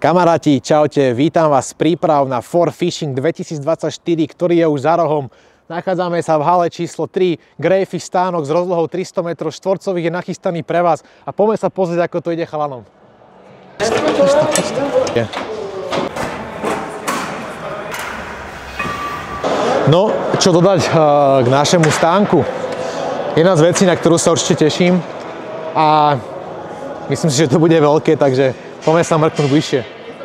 Kamaráti, čaute, vítam vás z príprav na For Fishing 2024, ktorý je už za rohom. Nachádzame sa v hale číslo 3, Greyfish stánok s rozlohou 300 m štvorcových je nachystaný pre vás a poďme sa pozrieť, ako to ide chalanom. No, čo dodať k našemu stánku? Jedna z vecí, na ktorú sa určite teším a myslím si, že to bude veľké, takže poďme sa mrknúť bližšie.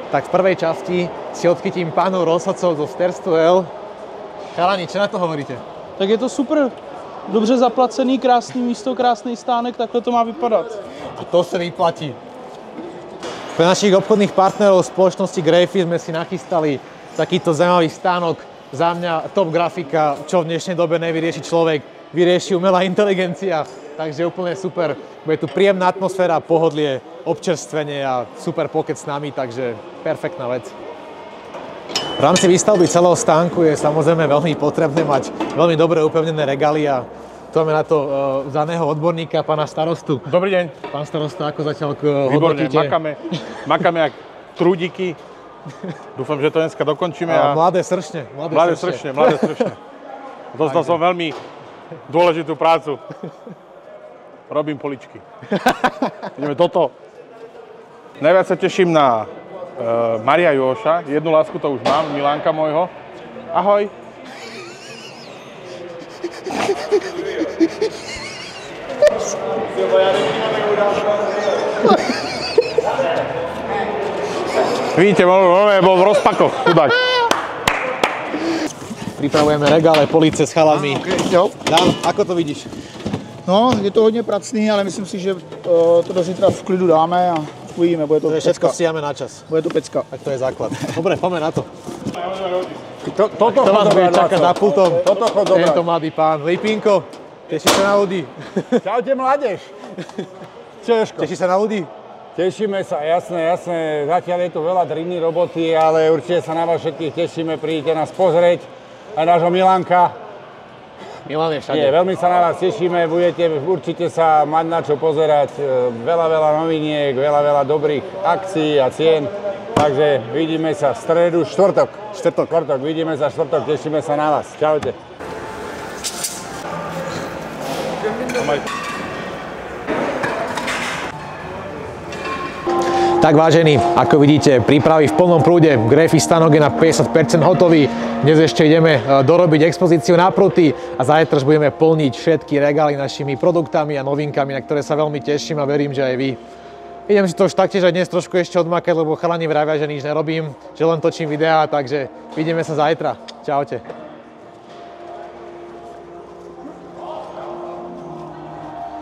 Tak v prvej časti si odchytím pánov rozhodcov zo Sterstuel. Chalani, čo na to hovoríte? Tak je to super, dobře zaplacený, krásný místo, krásný stánek, takhle to má vypadat. A to sa vyplatí. Pre našich obchodných partnerov spoločnosti Greyfish sme si nachystali takýto zaujímavý stánok. Za mňa top grafika, čo v dnešnej dobe nevyrieši človek, vyrieši umelá inteligencia. Takže úplne super. Bude tu príjemná atmosféra, pohodlie, občerstvenie a super pokec s nami, takže perfektná vec. V rámci výstavby celého stánku je samozrejme veľmi potrebné mať veľmi dobre upevnené regály a tu máme na to daného odborníka, pána starostu. Dobrý deň. Pán starosta, ako zatiaľ Výborne, hodnotíte? makáme jak trúdiky. Dúfam, že to dneska dokončíme. Mladé sršne. Mladé sršne. Dostal som veľmi dôležitú prácu. Robím poličky. Ideme toto. Najviac sa teším na Maria Joša. Jednu lásku to už mám, Milánka môjho. Ahoj. Vidíte, bol v rozpakoch, chudák. Pripravujeme regále, police s chalami. Jo. Dan, ako to vidíš? No, je to hodně pracný, ale myslím si, že to do zítra v klidu dáme a uvidíme, bude to Všetko pecka. stíhame na čas. Bude to pecka. Tak to je základ. Dobre, poďme na to. Toto To vás bude čakať za pultom. Toto chod dobrať. Tento mladý pán. Lipinko, teší sa na ľudí? Čaute mládež. Čožko? Teší sa na ľudí? Tešíme sa, jasné. Zatiaľ je tu veľa driny roboty, ale určite sa na vás všetkých tešíme. Príďte nás pozrieť. Aj nášho Milanka. Milan je všade. Nie, veľmi sa na vás tešíme. Budete určite sa mať na čo pozerať. Veľa noviniek, veľa dobrých akcií a cien. Takže vidíme sa v stredu, štvrtok. Vidíme sa štvrtok, tešíme sa na vás. Čaute. Tak vážení, ako vidíte, prípravy v plnom prúde. Greyfish stánok je na 50% hotový. Dnes ešte ideme dorobiť expozíciu na pruty a zajtra budeme plniť všetky regály našimi produktami a novinkami, na ktoré sa veľmi teším a verím, že aj vy. Idem si to už taktiež aj dnes trošku ešte odmakať, lebo chalani vravia, že nič nerobím, že len točím videá, takže vidíme sa zajtra. Čaute.